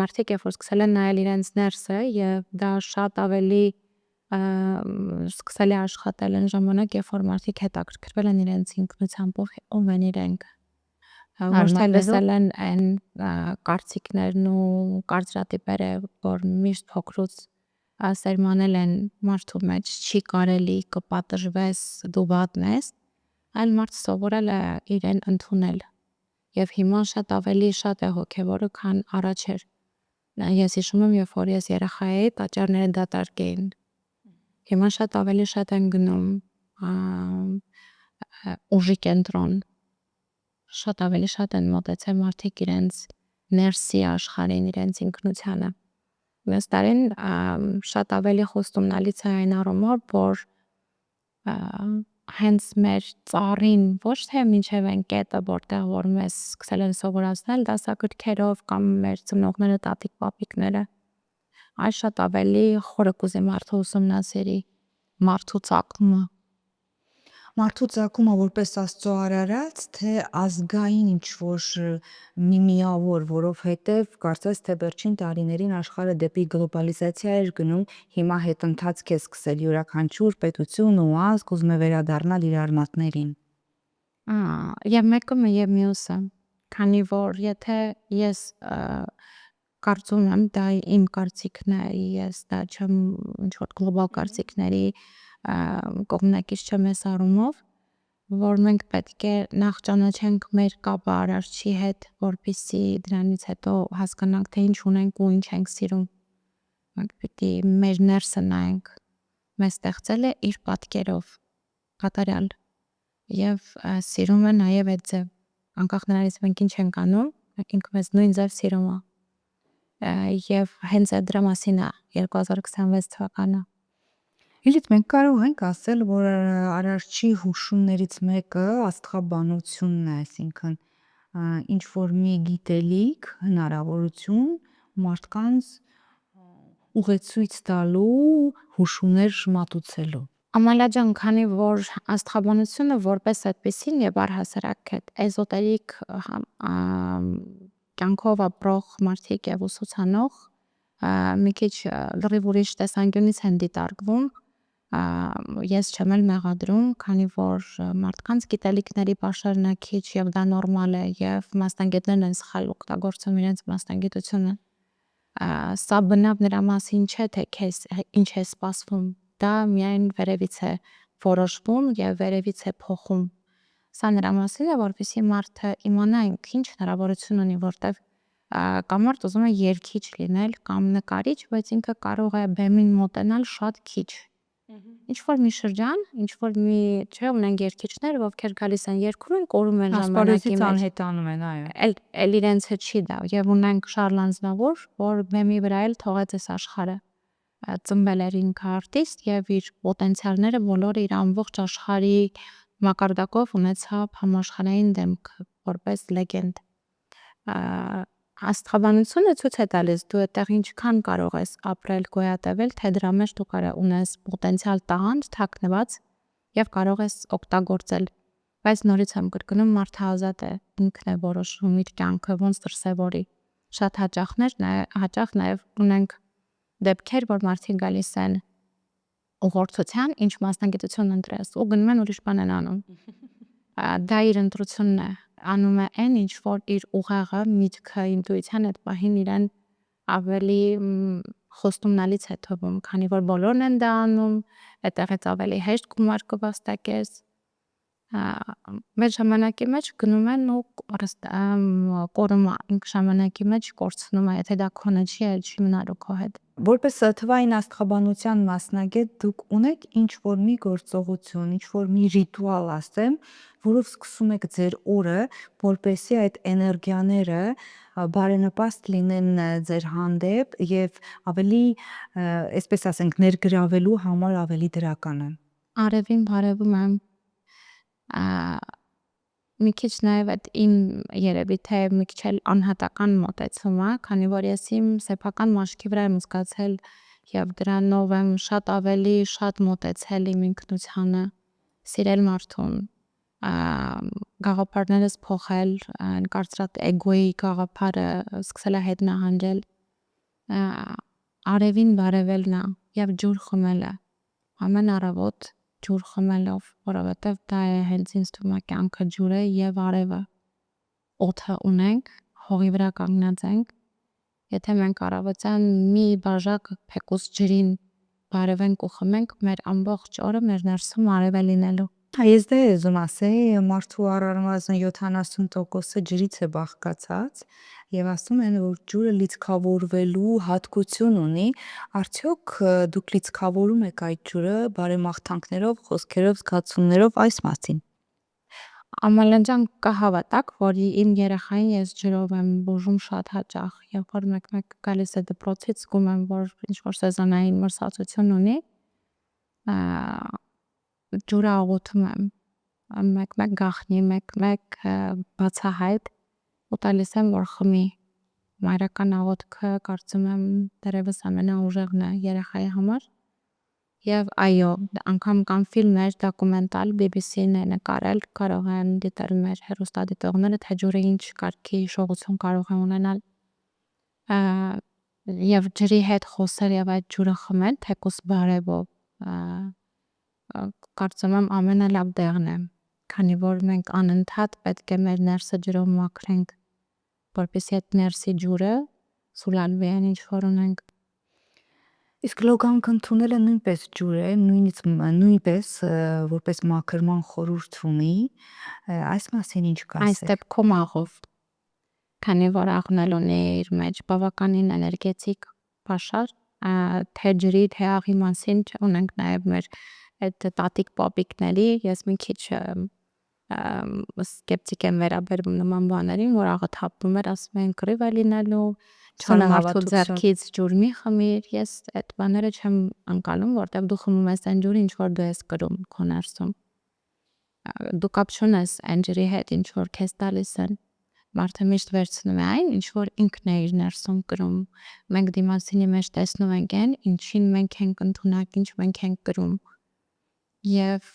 մարդիկ երբ որ սկսել են նայել իրենց ներսը եւ դա շատ ավելի սկսել է աշխատել այն ժամանակ, երբ որ մարդիկ հետաքրքրվել են իրենց ինքնությամբ ով են իրենք, ոչ թե լսել են այն կարծիքներն ու կարծրատիպերը, որ միշտ փոքրուց սերմանել են մարդու մեջ, չի կարելի կպատժվես, դու վատն ես, այլ մարդ սովորել է իրեն ընդունել եւ հիմա շատ ավելի շատ է հոգեվորը, քան առաջ էր։ Ես հիշում եմ, երբ որ ես երեխա էի, տաճարները դատարկ էին։ Հիմա շատ ավելի շատ են գնում ուժի կենտրոն, շատ ավելի շատ են մոտեցել մարդիկ իրենց ներսի աշխարհին, իրենց ինքնությանը։ Այս տարին շատ ավելի խոստումնալից է այն առումով, որ հենց մեր ծառին ոչ թե մինչև այն կետը, որտեղ որ մեզ սկսել են սովորացնել դասագրքերով կամ մեր ծնողները, տատիկ, պապիկները, այլ շատ ավելի խորը կուզի մարդը ուսումնասիրի մարդու ծագումը։ Մարդու ծագումը որպես Աստծո արարած, թե ազգային ինչ-որ մի միավոր, որովհետև կարծես թե վերջին տարիներին աշխարհը դեպի գլոբալիզացիա էր գնում, հիմա հետընթացք է սկսել յուրաքանչյուր պետություն ու ազգ ուզում է վերադառնալ իր արմատներին։ Եվ մեկը եւ մյուսը, քանի որ եթե ես կարծում եմ, դա իմ կարծիքն է, ես դա չեմ ինչ որ գլոբալ կարծիքների կողմնակից չեմ այս առումով, որ մենք պետք է նախ ճանաչենք մեր կապը արարչի հետ, որպեսզի դրանից հետո հասկանանք, թե ինչ ունենք ու ինչ ենք սիրում։ Մենք պիտի մեր ներսը նայենք։ Մեզ ստեղծել է իր պատկերով, կատարյալ, եւ սիրում է նաեւ այդ ձև, անկախ նրանից մենք ինչ ենք անում, ինքը մեզ նույն ձև սիրում է։ Եվ հենց այդ դրա մասին է 2026 թվականը։ Լիլիթ, մենք կարող ենք ասել, որ արարչի հուշումներից մեկը աստղաբանությունն է, այսինքն ինչ որ մի գիտելիք, հնարավորություն մարդկանց ուղեցույց տալու, հուշումներ մատուցելու։ Ամալա ջան, քանի որ աստղաբանությունը որպես այդպեսին եւ առհասարակ այդ էզոտերիկ կյանքով ապրող մարդիկ եւ ուսուցանող մի քիչ լրիվ ուրիշ տեսանկյունից են դիտարկվում, ես չեմ էլ մեղադրում, քանի որ մարդկանց գիտելիքների pašարն է քիչ եւ դա նորմալ է եւ մասնագետներն են սխալ օգտագործում իրենց մասնագիտությունը։ Սա բնավ նրա մասին չէ, թե քեզ ինչ է սպասվում, դա միայն վերևից է որոշվում եւ վերևից է փոխում։ Սա նրա մասին է, որպեսզի մարդը իմանա ինչ հնարավորություն ունի, որտեվ կամ մարդ ուզում է երգիչ լինել կամ նկարիչ, բայց ինքը կարող է բեմին մոտենալ շատ քիչ։ Ինչ որ մի շրջան, ինչ որ մի, չէ, ունենք երգիչներ, ովքեր գալիս են երգում են, կորում են ժամանակի Ասպարեզից մեջ, անհետանում են, այո։ էլ իրենցը չի դա, եւ ունենք Շարլ Անձնավոր, որ բեմի վրա էլ թողեց այս աշխարհը, ծնվել էր ինքը արտիստ եւ իր պոտենցիալները բոլորը իր ամբողջ աշխարհի մակարդակով ունեցավ համաշխարհային դեմք որպես լեգենդ։ Աստղաբանությունը ցույց է տալիս դու այդտեղ ինչքան կարող ես ապրել, գոյատևել, թե դրա մեջ դու կարող ունես պոտենցիալ տաղանդ թաքնված եւ կարող ես օգտագործել, բայց նորից եմ կրկնում, մարդը ազատ է, ինքն է որոշում իր կյանքը ոնց դրսևորի։ Շատ հաճախ նաեւ ունենք դեպքեր, որ մարդիկ գալիս են ուղղորդության, ինչ մասնագիտություն ընտրես ու գնում են ուրիշ բան են անում։ Դա իր ընտրությունն է, անում է այն, ինչ որ իր ուղեղը, միտքը, ինտուիցիան այդ պահին իրեն ավելի խոստումնալից է թվում, քանի որ բոլորն են դա անում, այդտեղից ավելի հեշտ գումար կվաստակես։ Մեր ժամանակի մեջ գնում են ու կորում ինք ժամանակի մեջ կորցնում է, եթե դա քոնը չի, այլ չի մնալու քո հետ։ Որպես թվային աստղաբանության մասնագետ դուք ունեք ինչ որ մի գործողություն, ինչ որ մի ռիտուալ, ասեմ, որով սկսում եք ձեր օրը, որպեսզի այդ էներգիաները բարենպաստ լինեն ձեր հանդեպ եւ ավելի, այսպես ասենք, ներգրավելու համար ավելի դրական են։ Արևին բարևում եմ, մի քիչ նաև այդ իմ երևի թե մի քիչ էլ անհատական մոտեցումը, քանի որ ես իմ սեփական մաշկի վրա եմ զգացել եւ դրանով եմ շատ մոտեցել իմ ինքնությանը, սիրել մարդուն, գաղափարներս փոխել, կարծրատ էգոյի գաղափարը սկսել է հետ նահանջել, արևին բարևելն է եւ ջուր խմելը, ամեն առավոտ ջուր խմելով, որովհետև դա է հենց ինձ թվում է կյանքը ջուրը եւ արևը։ Օդը ունենք, հողի վրա կանգնած ենք, եթե մենք առավոտյան մի բաժակ փեկուս ջրին բարևենք ու խմենք, մեր ամբողջ օրը մեր ներսում արև է լինելու։ Ես դա եմ ուզում ասել, մարդու առնվազն 70%-ը ջրից է բաղկացած եւ ասում են, որ ջուրը լիցքավորվելու հատկություն ունի, արդյոք դուք լիցքավորում եք այդ ջուրը բարեմաղթանքներով, խոսքերով, զգացումներով այս մասին։ Ամալանջան կհավատակ, որ իմ երեխային ես ջրով եմ բուժում շատ հաճախ, երբ որ մեկ գալիս է դպրոցից, զգում եմ, որ ինչ-որ սեզոնային մրսածություն ունի, ջուրը աղոթում եմ, մեկ գախնի, մեկ բացահայտ ու տալիս եմ, որ խմի։ Մայրական աղոթքը կարծում եմ դեռևս ամենաուժեղն է երեխայի համար։ Եվ այո, անգամ կան ֆիլմեր, դոկումենտալ, BBC-ն է նկարել, կարող են դիտել մեր հեռուստադիտողները, թե ջուրը ինչ կարգի հիշողություն կարող է ունենալ, եւ ջրի հետ խոսել եւ այդ ջուրը խմել, թեկուզ բարևով, կարծում եմ ամենալավ դեղն է, քանի որ մենք անընդհատ պետք է մեր ներսը ջրով մաքրենք, որպեսզի այդ ներսի ջուրը սուլալվի այն ինչ որ ունենք։ Իսկ լոգանք ընդունելը նույնպես ջուր է, նույնպես որպես մաքրման խորհուրդ ունի, այս մասին ինչ Այս կասեք։ դեպքում աղով, քանի որ աղն էլ ունի իր մեջ բավականին էներգետիկ պաշար, թե ջրի, թե աղի մասին ունենք նաև մեր այդ տատիկ պապիկների, ես մի քիչ սկեպտիկ եմ վերաբերվում նման բաներին, որ աղը թափվում էր, ասում են կռիվ է լինելու, չոր մարդու ձեռքից ջուր մի խմիր, ես այդ բաները չեմ անցալում, որտեղ դու խմում ես այն ջուրը, ինչ որ դու ես կրում քո ներսում, դու կապ չունես այն ջրի հետ, ինչ որ քեզ տալիս են, մարդը միշտ վերցնում է այն, ինչ որ ինքն է իր ներսում կրում, մենք դիմացինի մեջ տեսնում ենք այն, ինչին մենք ենք ընդունակ, ինչ մենք ենք կրում, եւ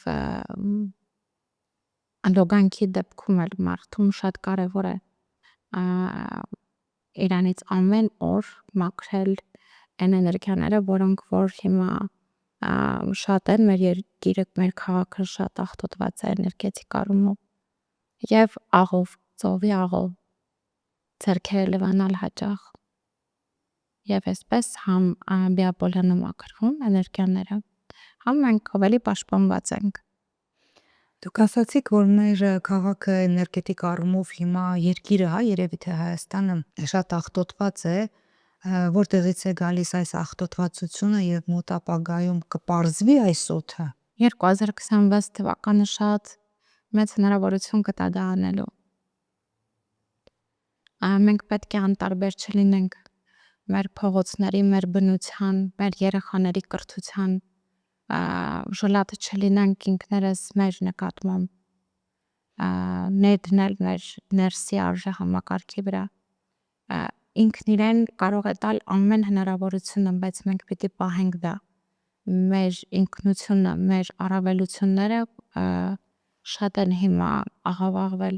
լոգանքի դեպքում էլ մարդում շատ կարևոր է իրանից ամեն օր մաքրել այն էներգիաները, որոնք որ հիմա շատ են, մեր երկիրը, մեր քաղաքը շատ աղտոտված է էներգետիկ առումով եւ աղով, ծովի աղով ձեռքերը լվանալ հաճախ եւ այսպես համ բիապոլյանը մաքրվում էներգիաները, համ մենք ավելի պաշտպանված ենք։ Դուք ասացիք, որ մեր քաղաքը էներգետիկ առումով հիմա երկիրը, երևի թե Հայաստանը շատ աղտոտված է, որտեղից է գալիս այս աղտոտվածությունը եւ մոտ ապագայում կպարզվի այս օդը։ 2026 թվականը շատ մեծ հնարավորություն կտա դա անելու։ Մենք պետք է անտարբեր չլինենք մեր փողոցների, մեր բնության, մեր երեխաների կրթության, ժլատ չլինենք ինքներս մեր նկատմամբ, ներդնել մեր ներսի արժե համակարգի վրա, ինքն իրեն կարող է տալ ամեն հնարավորությունը, բայց մենք պիտի պահենք դա, մեր ինքնությունը, մեր առավելությունները շատ են հիմա աղավաղվել,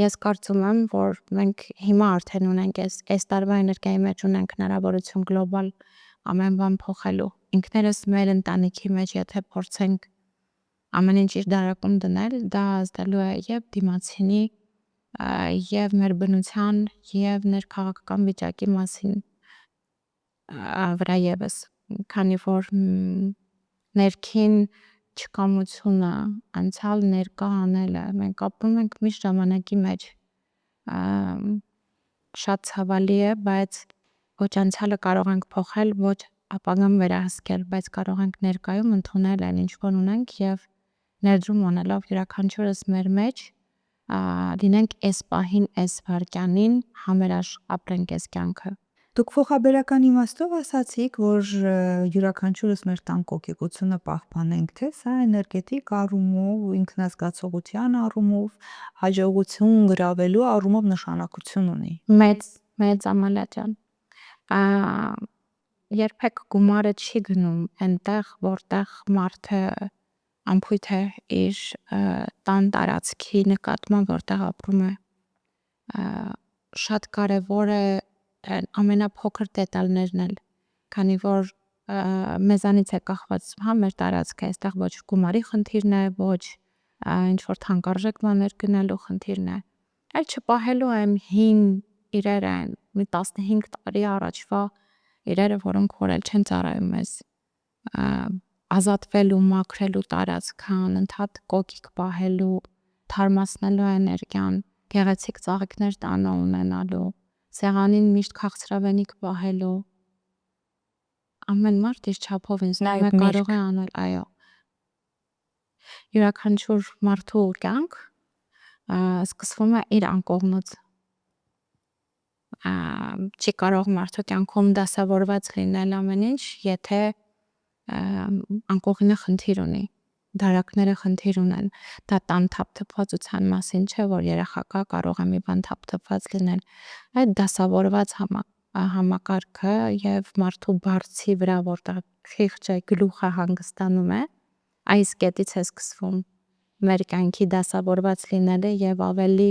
ես կարծում եմ, որ մենք հիմա արդեն ունենք այս տարվա էներգիայի մեջ ունենք հնարավորություն գլոբալ ամեն բան փոխելու, ինքներս մեր ընտանիքի մեջ եթե փորձենք ամեն ինչ իր դարակում դնել, դա ազդելու է եւ դիմացինի եւ մեր բնության եւ ներքաղաքական վիճակի մասին վրա եւս, քանի որ ներքին չկամությունը, անցյալ ներկա անելը, մենք ապրում ենք միշտ ժամանակի մեջ, շատ ցավալի է, բայց ոչ անցյալը կարող ենք փոխել, ոչ ապագան վերահսկել, բայց կարող ենք ներկայում ընդունել այն ինչ որ ունենք եւ ներդրում անելով յուրաքանչյուրս մեր մեջ լինենք այս պահին, այս վարքյանին համերաշխ ապրենք այս կյանքը։ Դուք փոխաբերական իմաստով ասացիք, որ յուրաքանչյուրս մեր տան կոկեկությունը պահպանենք, թե սա էներգետիկ առումով, ինքնազգացողության առումով, հաջողություն գրավելու առումով նշանակություն ունի։ Մեծ ամալա ջան, երբեք գումարը չի գնում այնտեղ, որտեղ մարդը անփույթ է իր տան տարածքի նկատմամբ, որտեղ ապրում է, շատ կարևոր է ամենափոքր դետալներն էլ, քանի որ մեզանից է կախված մեր տարածքը, այստեղ ոչ գումարի խնդիրն է, ոչ ինչ որ թանկարժեք բաներ գնելու խնդիրն է, այլ չպահելու այն հին իրերը, մի 15 տարի առաջվա իրերը, որոնք որ էլ չեն ծառայում մեզ, ազատվելու, մաքրելու տարածքը, անընդհատ կոկիկ պահելու, թարմացնելու էներգիան, գեղեցիկ ծաղիկներ տանը ունենալու, սեղանին միշտ քաղցրավենիք պահելու, ամեն մարդ իր չափով ինձ թվում է կարող է անել, այո։ յուրաքանչյուր մարդու կյանք սկսվում է իր անկողնուց, չի կարող մարդու կյանքում դասավորված լինել ամեն ինչ, եթե անկողինը խնդիր ունի, դարակները խնդիր ունեն, դա տան թափթփվածության մասին չէ, որ երեխակա կարող է մի բան թափթփված լինել, այդ դասավորված համակարգը եւ մարդու բարձի վրա, որտեղ խիղճ է գլուխը հանգստանում է, այս կետից է սկսվում մեր կյանքի դասավորված լինելը եւ ավելի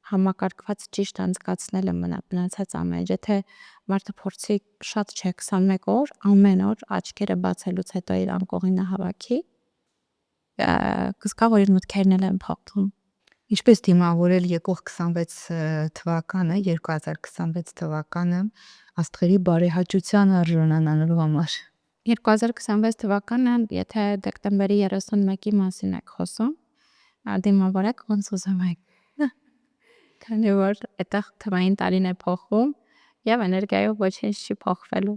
համակարգված ճիշտ անցկացնելը մնացած ամեն ինչ, եթե մարդը փորձի շատ չէ 21 օր, ամեն օր աչքերը բացելուց հետո իր անկողինը հավաքի, կզգա, որ իր մտքերն էլ են փոխվում։ Ինչպես դիմավորել եկող 26 թվականը, 2026 թվականը աստղերի բարեհաճության արժանանալու համար։ 2026 թվականը, եթե դեկտեմբերի 31-ի մասին եք խոսում, դիմավորեք ոնց ուզում եք։ Քանի որ այդտեղ թվային տարին է փոխվում եւ էներգիայով ոչինչ չի փոխվելու։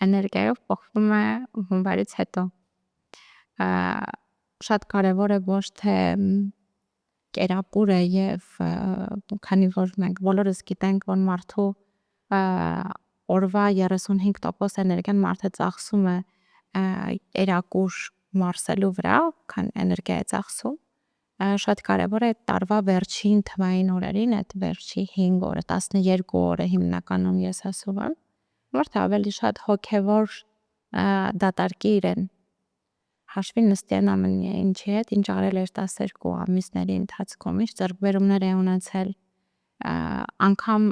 Էներգիայով փոխվում է հունվարից հետո։ Շատ կարևոր է ոչ թե կերապուրը եւ քանի որ մենք բոլորս գիտենք, որ մարդու օրվա 35% էներգիան մարդը ծախսում է կերակուր մարսելու վրա, քան էներգիա է ծախսում, շատ կարևոր է տարվա վերջին թվային օրերին, այդ վերջի 5 օրը, 12 օրը հիմնականում ես ասում եմ, մարդը ավելի շատ հոգևոր դատարկի իրեն, հաշվի նստի այն ամեն ինչի հետ, ինչ արել էր 12 ամիսների ընթացքում, ինչ ձեռքբերումներ է ունեցել, անգամ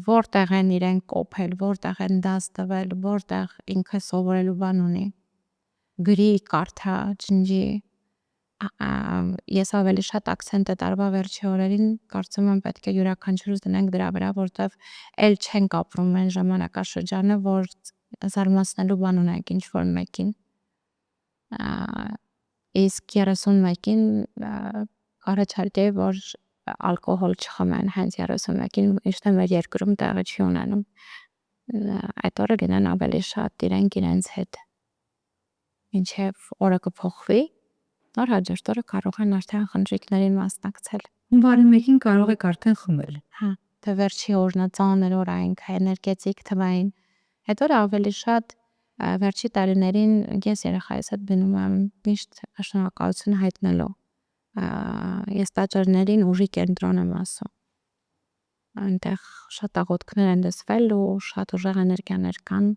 որտեղ են իրեն կոփել, որտեղ են դաս տվել, որտեղ ինքը սովորելու բան ունի, գրի, կարդա, ջնջի, ես ավելի շատ ակցենտը տարվա վերջի օրերին կարծում եմ պետք է յուրաքանչյուրս դնենք դրա վրա, որտեվ էլ չենք ապրում այն ժամանակաշրջանը, որ զարմացնելու բան ունենք ինչ որ մեկին, իսկ 31-ին առաջարկե որ ալկոհոլ չխմեն հենց 31-ին, ինչն մեր երկրում տեղի չի ունենում, այդ օրը գնան ավելի շատ իրենց հետ, մինչև օրը կփոխվի, նոր հաջորդ օրը կարող են արդեն խնջույքներին մասնակցել։ Հունվարի 1-ին կարող եք արդեն խմել։ Հա, թե վերջի օրն է, ծանր օր այն, էներգետիկ թվային, այդ օրը ավելի շատ վերջի տարիներին ես երեխայիս հետ գնում եմ միշտ շնորհակալություն հայտնելու, ես տաճարներին ուժի կենտրոն եմ ասում, այնտեղ շատ աղոթքներ են լսվել ու շատ ուժեղ էներգիաներ կան,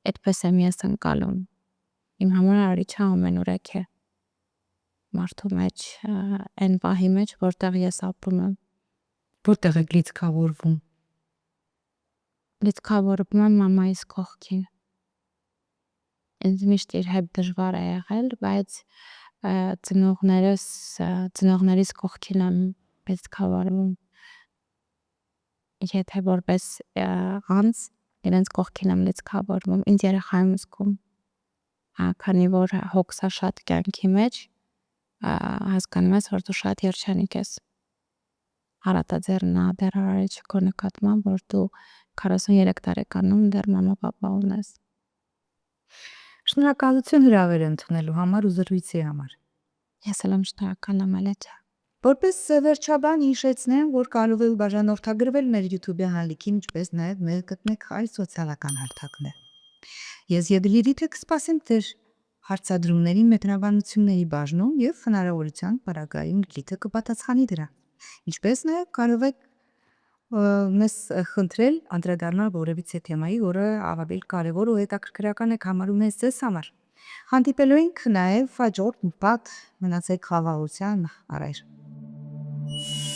այդպես եմ ես ընկալում, իմ համար արիչը ամենուրեք է մարդու մեջ, այն պահի մեջ, որտեղ ես ապրում եմ, Որտեղ եք լիցքավորվում։ լիցքավորվում եմ մամայիս կողքին, ինձ միշտ իր հետ դժվար է եղել, բայց ծնողներիս կողքին եմ լիցքավորվում, եթե որպես անձ իրենց կողքին եմ լիցքավորվում, ինձ երեխա եմ զգում, քանի որ հոգս է շատ կյանքի մեջ, հասկանում ես, որ դու շատ երջանիկ ես, հարատաձեռն է դեռ արարիչը քո նկատմամբ, որ դու 43 տարեկանում դեռ մամա պապա ունես։ Շնորհակալություն հրավեր ընդունելու համար ու զրույցի համար։ Ես էլ եմ շնորհակալ ամենից։ Որպես վերջաբան հիշեցնեմ, որ կարող եք բաժանորդագրվել մեր YouTube հանդիքին, ինչպես նաև մեր գտնեք այլ սոցիալական հարթակներ։ Ես եւ Լիլիթը կսպասենք ձեր հարցադրումներին մեկնաբանությունների բաժնում եւ հնարավորության պարագայում Լիլիթը կպատասխանի դրան։ Ինչպես նաև կարող եք մեզ խնդրել անդրադառնալ որևիցե թեմայի, որը ավելի կարևոր ու հետաքրքրական եք համարում ձեզ համար։ Հանդիպելու ենք նաև հաջորդ ուրբաթ, մնացեք խաղաղության առայժմ։